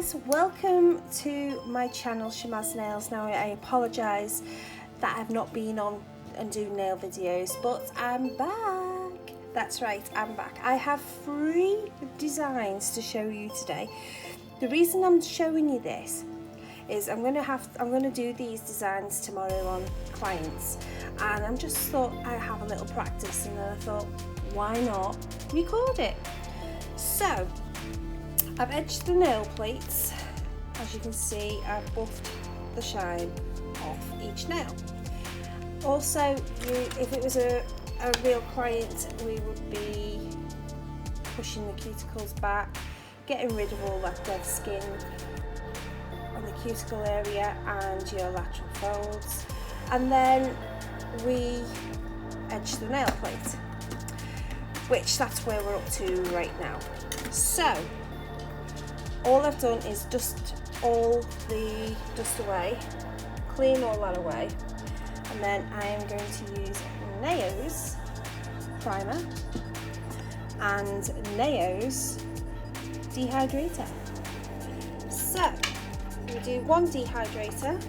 guys, welcome to my channel Shimmer's Nails. Now I apologise that I've not been on and doing nail videos, but I'm back. That's right, I'm back. I have 3 designs to show you today. The reason I'm showing you this is I'm going to do these designs tomorrow on clients, and I just thought I'd have a little practice, and then I thought, why not record it? So I've edged the nail plates. As you can see, I've buffed the shine off each nail. Also, if it was a real client, we would be pushing the cuticles back, getting rid of all that dead skin on the cuticle area and your lateral folds, and then we edge the nail plate, which that's where we're up to right now. So all I've done is dust all the dust away, clean all that away, and then I am going to use Naio's primer and Naio's dehydrator. So we do one dehydrator.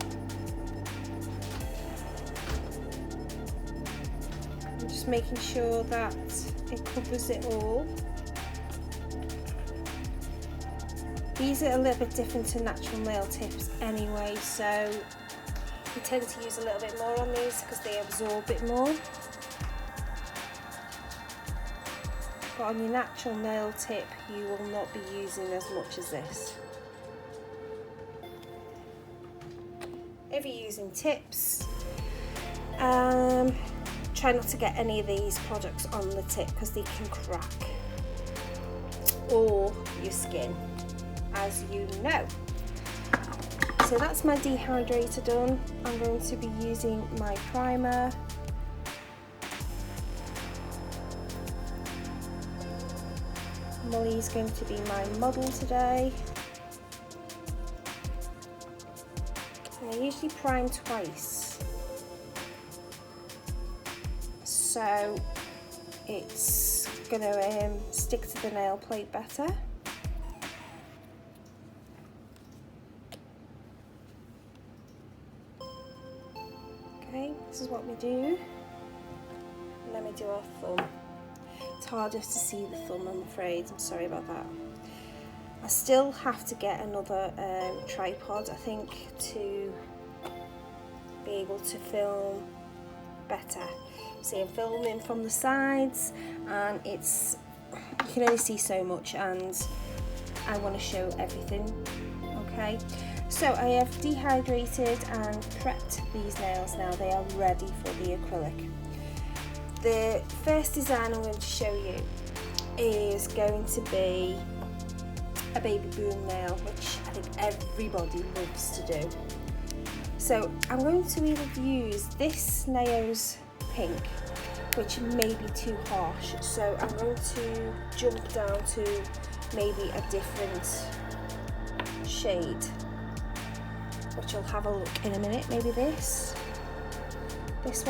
I'm just making sure that it covers it all. These are a little bit different to natural nail tips anyway, so we tend to use a little bit more on these because they absorb it more. But on your natural nail tip, you will not be using as much as this. If you're using tips, try not to get any of these products on the tip because they can crack, or your skin, as you know. So that's my dehydrator done. I'm going to be using my primer. Molly's going to be my model today. I usually prime twice, so it's going to stick to the nail plate better. Okay, this is what we do. And then we do our thumb. It's harder to see the thumb, I'm afraid. I'm sorry about that. I still have to get another tripod, I think, to be able to film better. See, I'm filming from the sides, and you can only see so much, and I want to show everything. Okay, so I have dehydrated and prepped these nails now. They are ready for the acrylic. The first design I'm going to show you is going to be a baby boom nail, which I think everybody loves to do. So I'm going to either use this Naio's pink, which may be too harsh, so I'm going to jump down to maybe a different shade, which I'll have a look in a minute. Maybe this one's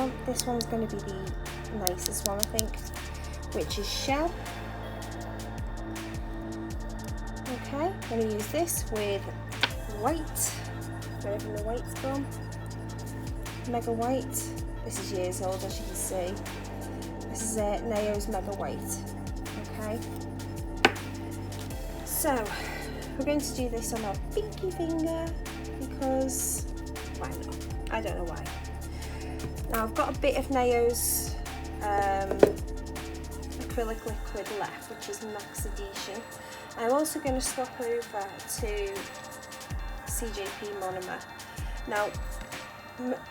going to be the nicest one, I think, which is Shell. Okay, I'm going to use this with white, wherever the white's gone, Mega White. This is years old, as you can see. This is Naio's Mega White. Okay, so we're going to do this on our pinky finger because why not? I don't know why. Now I've got a bit of Naio's acrylic liquid left, which is Max Adhesion. I'm also going to swap over to CJP monomer. Now,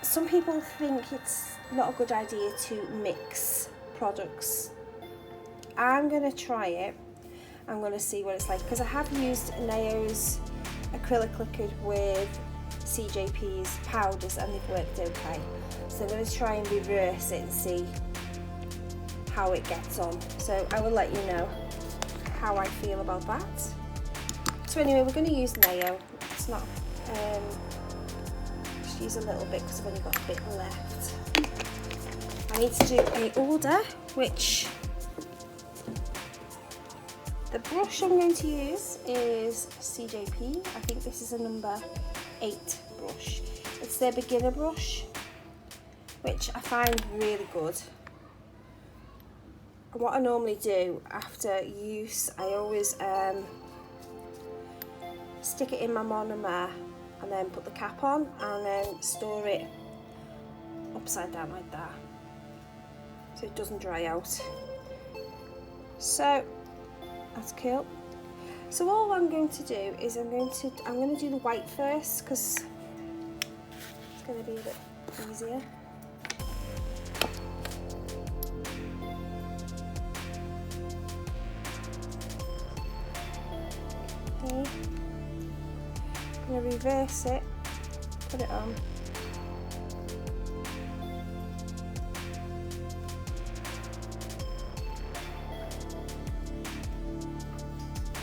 some people think it's not a good idea to mix products. I'm going to try it. I'm going to see what it's like, because I have used Naio's acrylic liquid with CJP's powders and they've worked okay. So I'm going to try and reverse it and see how it gets on. So I will let you know how I feel about that. So anyway, we're going to use Naio. It's not, just use a little bit because I've only got a bit left. I need to do an order, which The brush I'm going to use is CJP. I think this is a number 8 brush. It's their beginner brush, which I find really good. And what I normally do after use, I always stick it in my monomer and then put the cap on and then store it upside down like that, so it doesn't dry out. So that's cool. So all I'm going to do is I'm going to do the white first because it's going to be a bit easier. Okay. I'm going to reverse it, put it on.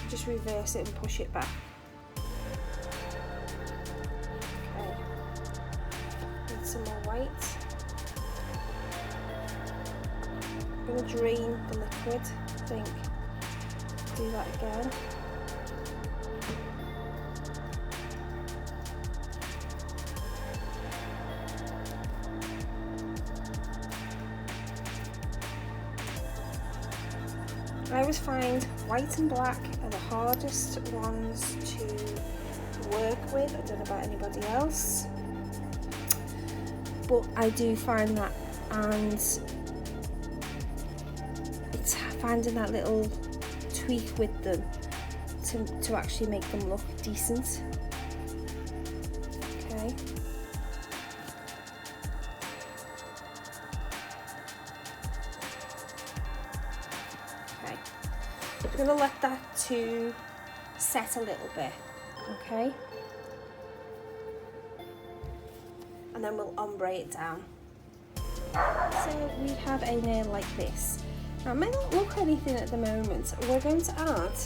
Just reverse it and push it back. Okay. Need some more white. I'm going to drain the liquid, I think. Do that again. I always find white and black are the hardest ones to work with. I don't know about anybody else, but I do find that, and it's finding that little tweak with them to actually make them look decent. Okay. I'm going to let that to set a little bit, okay? And then we'll ombre it down. So we have a nail like this. Now it may not look anything at the moment. We're going to add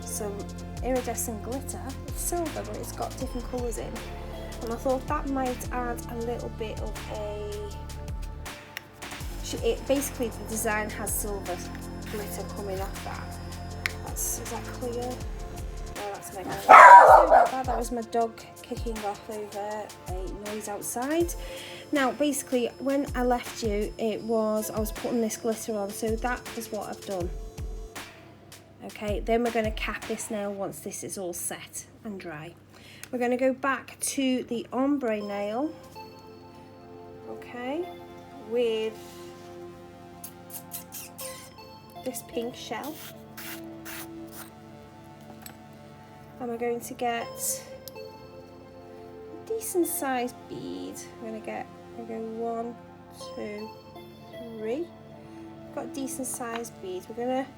some iridescent glitter. It's silver, but it's got different colours in. And I thought that might add a little bit of a... basically the design has silver glitter coming off that. Is that clear? No, that's my dog. That was my dog kicking off over a noise outside. Now basically when I left you, I was putting this glitter on, so that is what I've done. Okay, then we're going to cap this nail once this is all set and dry. We're going to go back to the ombre nail, okay, with this pink shell, and we're going to get a decent sized bead. We're going to go 1, 2, 3. Got a decent sized bead. We're going to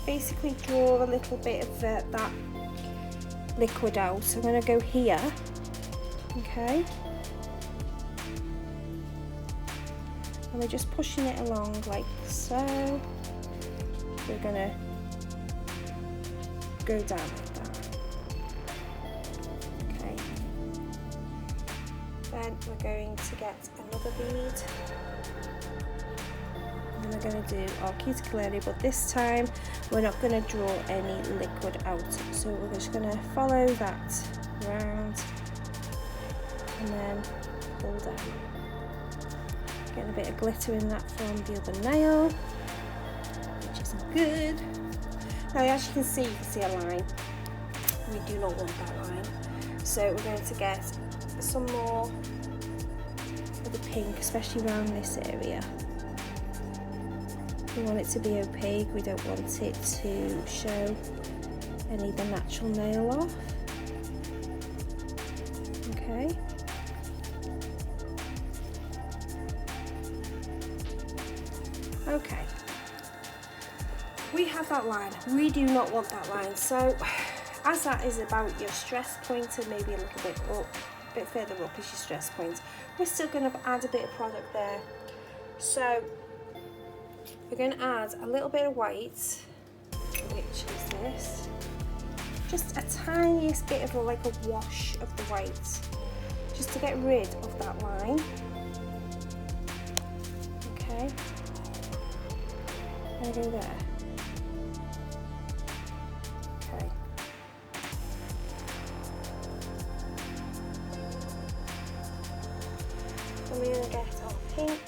basically draw a little bit of that liquid out. So I'm going to go here, okay. And we're just pushing it along like so. We're going to go down like that. Okay. Then we're going to get another bead. And we're going to do our cuticle area, but this time we're not going to draw any liquid out. So we're just going to follow that round and then pull down. Getting a bit of glitter in that from the other nail, which is good. Now as you can see a line. We do not want that line. So we're going to get some more of the pink, especially around this area. We want it to be opaque, we don't want it to show any of the natural nail off. Okay. Okay, we have that line. We do not want that line. So as that is about your stress point and maybe a little bit up, a bit further up is your stress point, we're still going to add a bit of product there. So we're going to add a little bit of white, which is this. Just a tiniest bit of like a wash of the white, just to get rid of that line. Okay. Can I go there? Okay. And we're going to get our pink.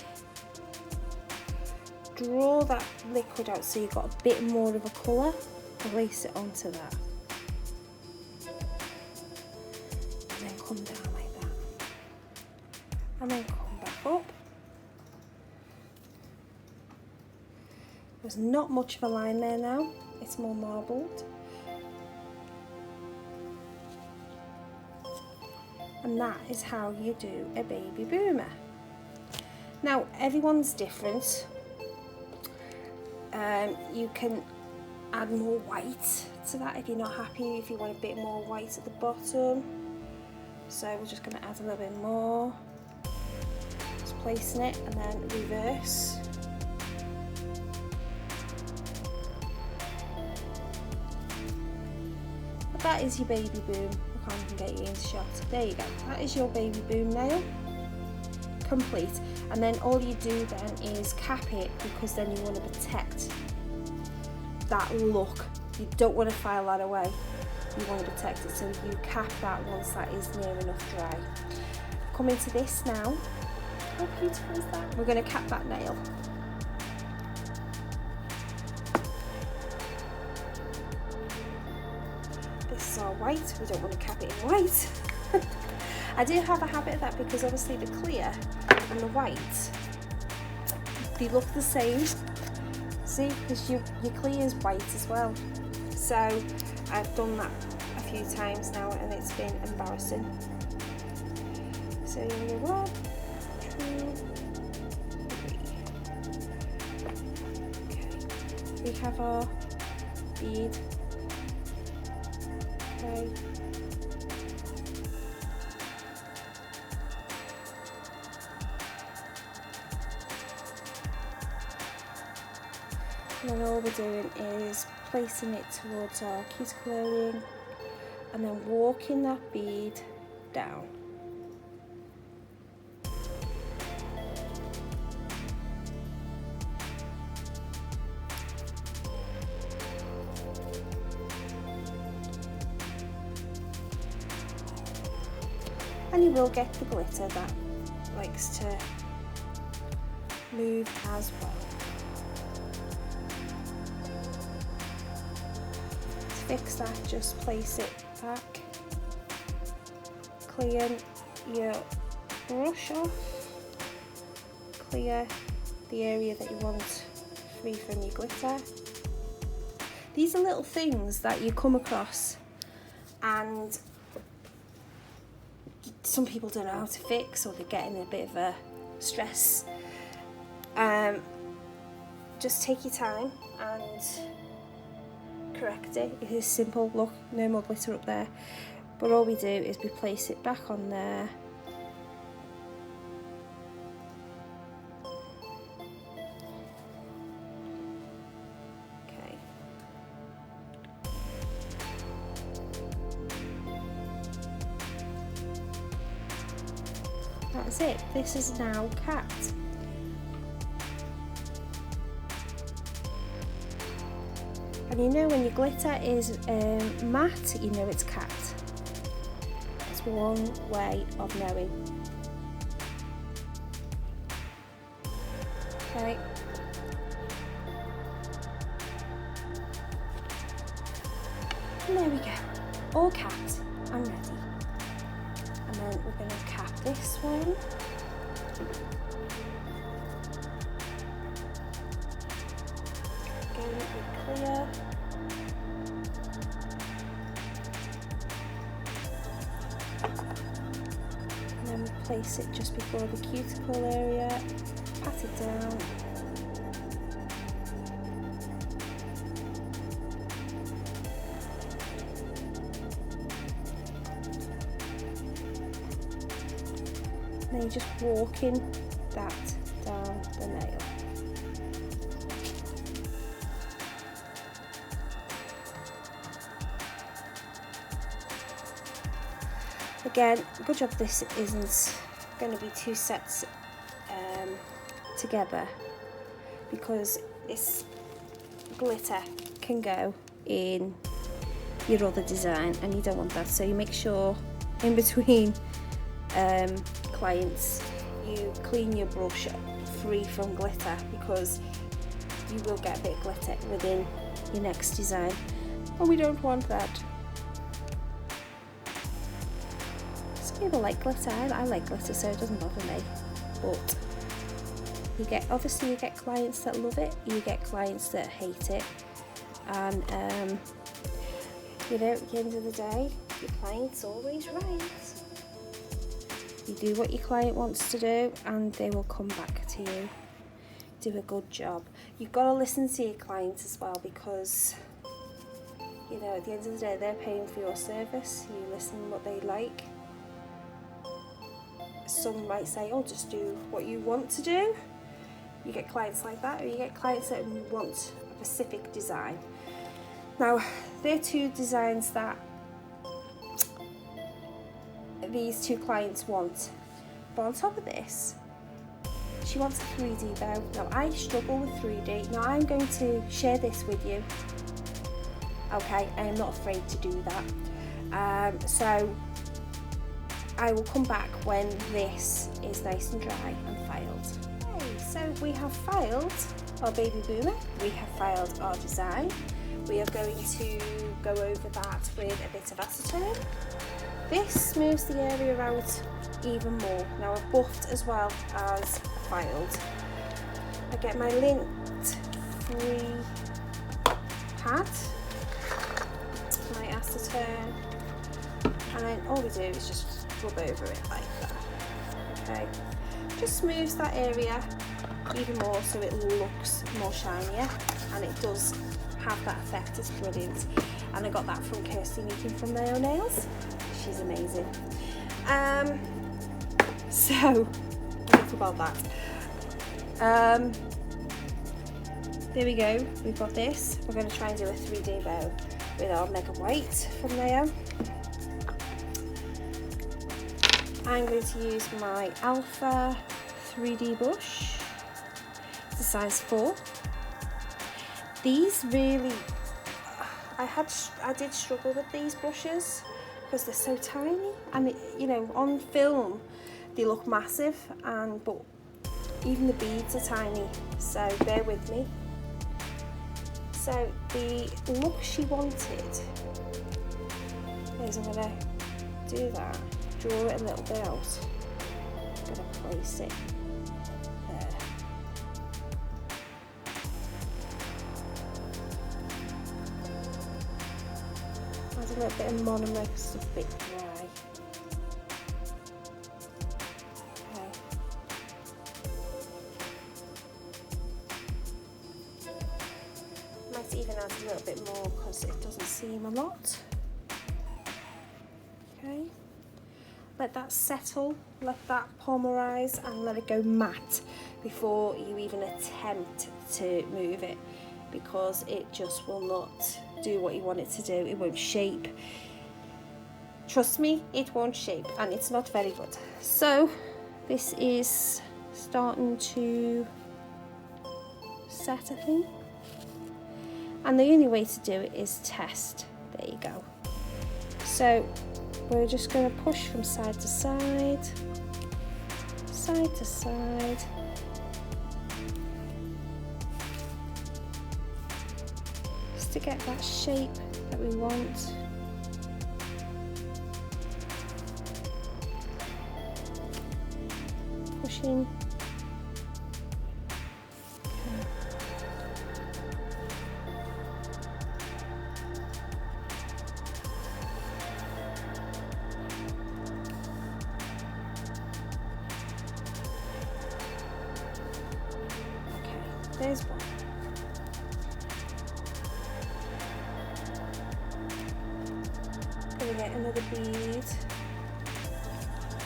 Draw that liquid out so you've got a bit more of a colour. Place it onto that. And then come down like that. And then come back up. There's not much of a line there now. It's more marbled. And that is how you do a baby boomer. Now, everyone's different. You can add more white to that if you're not happy, if you want a bit more white at the bottom. So we're just going to add a little bit more. Just placing it and then reverse. But that is your baby boom. I can't even get you into shot. There you go. That is your baby boom nail. Complete. And then all you do then is cap it, because then you want to protect that look. You don't want to file that away. You want to protect it, so you cap that once that is near enough dry. Come into this now. How beautiful is that? We're going to cap that nail. This is our white. We don't want to cap it in white. I do have a habit of that, because obviously the clear and the white, they look the same. See, because your clear is white as well. So I've done that a few times now and it's been embarrassing. So here we go, 1, 2, 3. Okay. We have our bead. Okay. And then all we're doing is placing it towards our cuticle area and then walking that bead down. And you will get the glitter that likes to move as well. Fix that, just place it back, clear your brush off, clear the area that you want free from your glitter. These are little things that you come across and some people don't know how to fix, or they're getting a bit of a stress. Just take your time and correct it. It is simple. Look, no more glitter up there, but all we do is we place it back on there. Okay. That's it. This is now capped. And you know when your glitter is matte, you know it's capped. That's one way of knowing. Okay. And there we go. All capped and ready. And then we're going to cap this one. Again, be clear. And then place it just before the cuticle area, pat it down. And then you're just walking that down the nail. Again, good job this isn't going to be two sets together, because it's glitter can go in your other design, and you don't want that. So you make sure in between clients you clean your brush free from glitter, because you will get a bit of glitter within your next design, and we don't want that. Some people like glitter. I like glitter, so it doesn't bother me, but obviously you get clients that love it, you get clients that hate it, and you know, at the end of the day, your client's always right. You do what your client wants to do, and they will come back to you. Do a good job. You've got to listen to your clients as well, because you know, at the end of the day, they're paying for your service. You listen to what they like. Some might say, oh, just do what you want to do. You get clients like that, or you get clients that want a specific design. Now, they're two designs that these two clients want. But on top of this, she wants a 3D bow. Now, I struggle with 3D. Now, I'm going to share this with you. Okay, I am not afraid to do that. So I will come back when this is nice and dry and filed. Okay, so we have filed our baby boomer. We have filed our design. We are going to go over that with a bit of acetone. This smooths the area out even more. Now, I've buffed as well as filed. I get my lint-free pad, my acetone, and then all we do is just rub over it like that. Okay, just smooths that area even more, so it looks more shinier, and it does have that effect. It's brilliant, and I got that from Kirsty Meekin from Naio Nails. She's amazing. So enough about that. There we go. We've got this. We're going to try and do a 3D bow with our Mega White from Naio. I'm going to use my Alpha 3D brush. It's a size 4. These really, I did struggle with these brushes because they're so tiny, and you know, on film they look massive, but even the beads are tiny, so bear with me. So the look she wanted is, I'm going to do that, draw it a little bit out, I'm going to place it there. Add a little bit of monomer because it's a bit dry. Okay. Might even add a little bit more because it doesn't seem a lot. Okay. Let that settle, let that polymerize, and let it go matte before you even attempt to move it, because it just will not do what you want it to do. It won't shape. Trust me, it won't shape, and it's not very good. So this is starting to set, I think. And the only way to do it is test. There you go. So we're just going to push from side to side, side to side. Just to get that shape that we want. Pushing. There's one. Gonna get another bead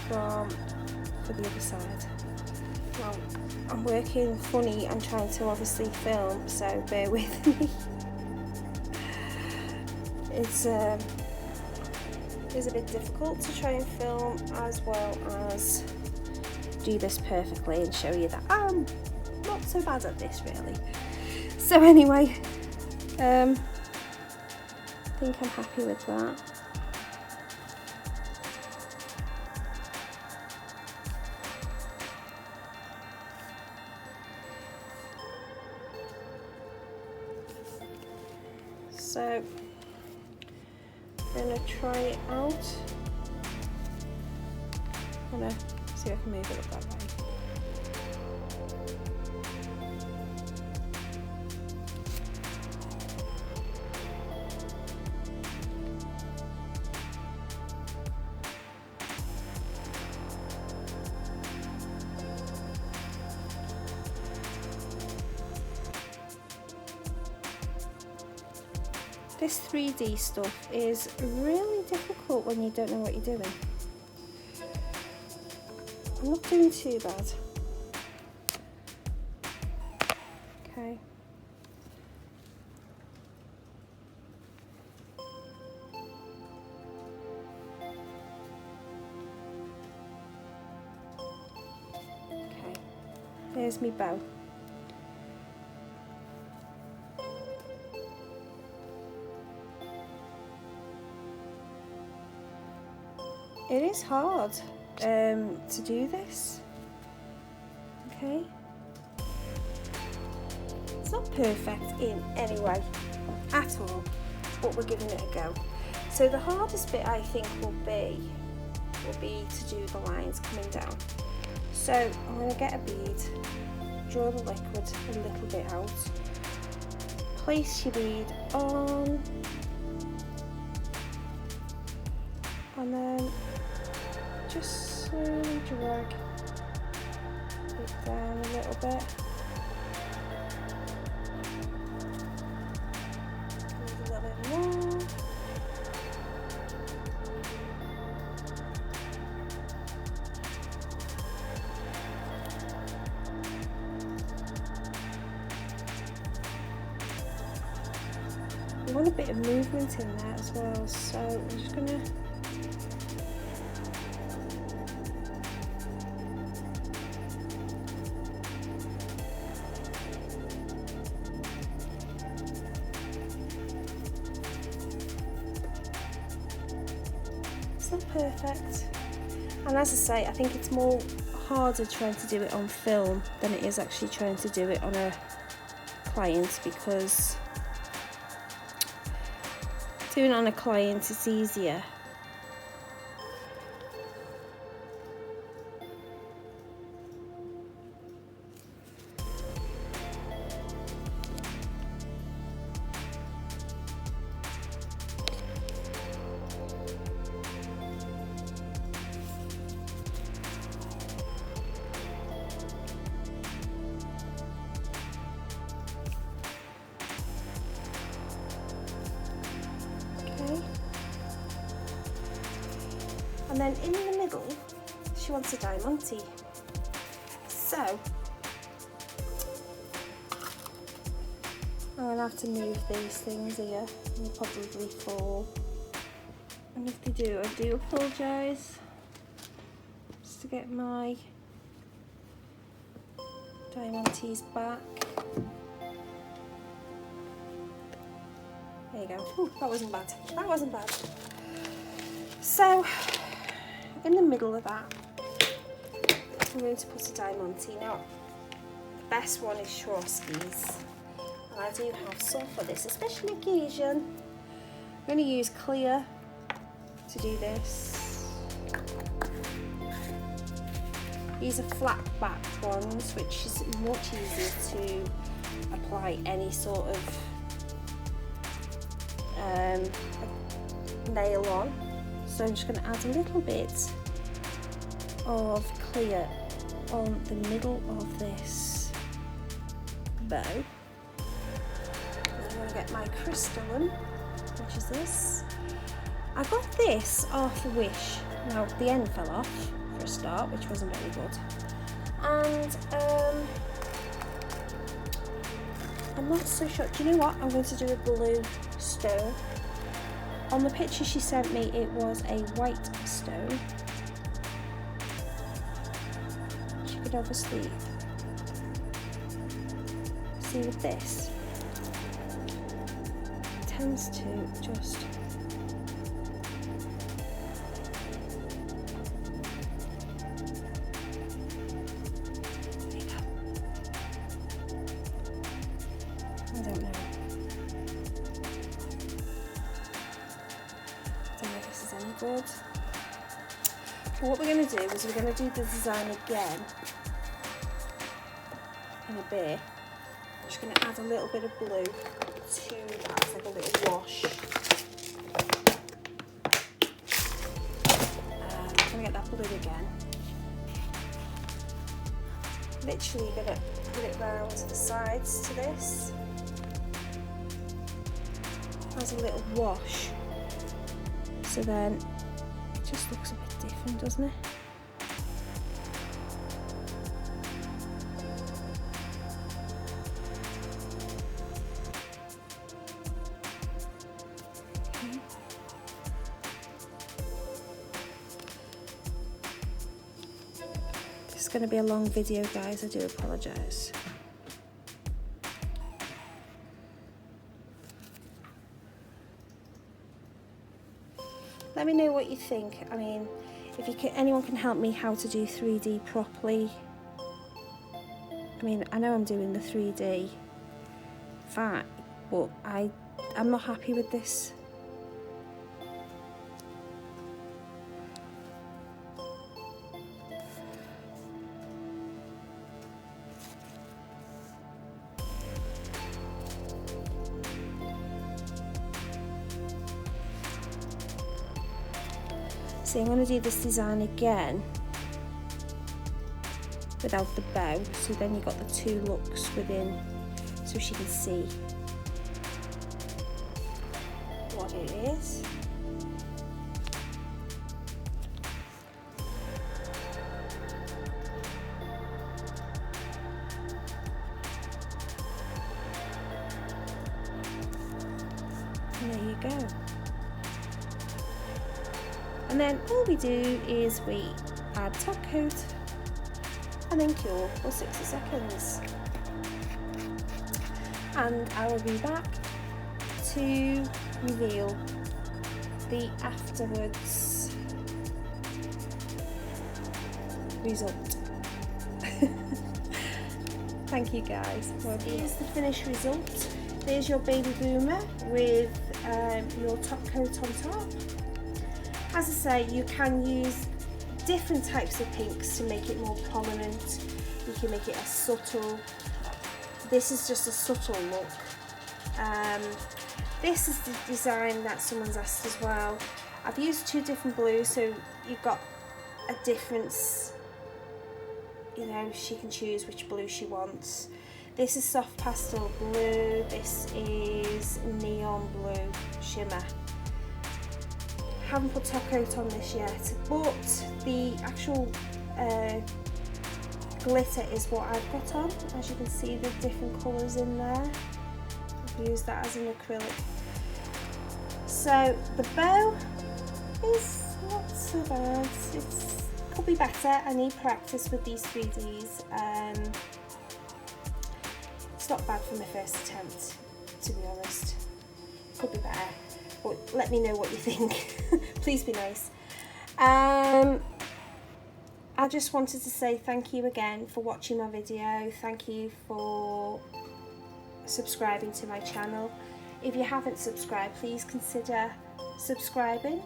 for the other side. Well, I'm working funny and trying to obviously film, so bear with me. It's a bit difficult to try and film as well as do this perfectly and show you that I'm not so bad at this really. So anyway, I think I'm happy with that. So I'm going to try it out. I'm going to see if I can move it up that way. This 3D stuff is really difficult when you don't know what you're doing. I'm not doing too bad. Okay. Okay. There's my bow. It is hard to do this, okay? It's not perfect in any way at all, but we're giving it a go. So the hardest bit I think will be to do the lines coming down. So I'm going to get a bead, draw the liquid a little bit out, place your bead on, and then just slowly drag it down a little bit. Use a little bit more. You want a bit of movement in there as well, so I'm just going to not perfect, and as I say, I think it's more harder trying to do it on film than it is actually trying to do it on a client, because doing it on a client is easier. And then in the middle, she wants a diamante. So I'm going to have to move these things here, and they'll probably fall. And if they do, I do apologise. Just to get my diamantes back. There you go. Ooh, that wasn't bad. That wasn't bad. So in the middle of that, I'm going to put a diamante. Now, the best one is Swarovski's, and I do have some for this, especially occasion. I'm going to use clear to do this. These are flat back ones, which is much easier to apply any sort of nail on. So I'm just going to add a little bit of clear on the middle of this bow. And I'm going to get my crystalline, which is this. I got this off Wish. Now the end fell off for a start, which wasn't very good. And I'm not so sure. Do you know what? I'm going to do a blue stone. On the picture she sent me, it was a white stone. You could obviously see with this. tends to just I don't know. I don't know if this is any good. But what we're going to do is we're going to do the design again in a bit. I'm just going to add a little bit of blue to that, it's like a little wash. I'm going to get that blue again. Literally going to put it round the sides to this. As a little wash. So then it just looks a bit different, doesn't it? It's going to be a long video, guys, I do apologise. Let me know what you think. I mean, if you can, anyone can help me how to do 3D properly. I mean, I know I'm doing the 3D fine, but I'm not happy with this. See, I'm going to do this design again without the bow, so then you've got the two looks within, so she can see what it is. And there you go. And then all we do is we add top coat and then cure for 60 seconds. And I will be back to reveal the afterwards result. Thank you, guys. Well, here's the finished result. There's your baby boomer with your top coat on top. As I say, you can use different types of pinks to make it more prominent. You can make it a subtle. This is just a subtle look. This is the design that someone's asked as well. I've used two different blues, so you've got a difference. You know, she can choose which blue she wants. This is soft pastel blue. This is neon blue shimmer. Haven't put top coat on this yet, but the actual glitter is what I've got on. As you can see, the different colours in there. I've used that as an acrylic. So the bow is not so bad. It could be better. I need practice with these 3Ds. It's not bad for my first attempt, to be honest. Could be better. But let me know what you think. Please be nice. I just wanted to say thank you again for watching my video. Thank you for subscribing to my channel. If you haven't subscribed, please consider subscribing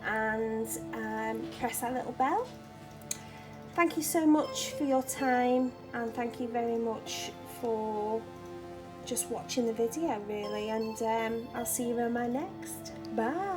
and press that little bell. Thank you so much for your time, and thank you very much for just watching the video, really, and I'll see you in my next. Bye.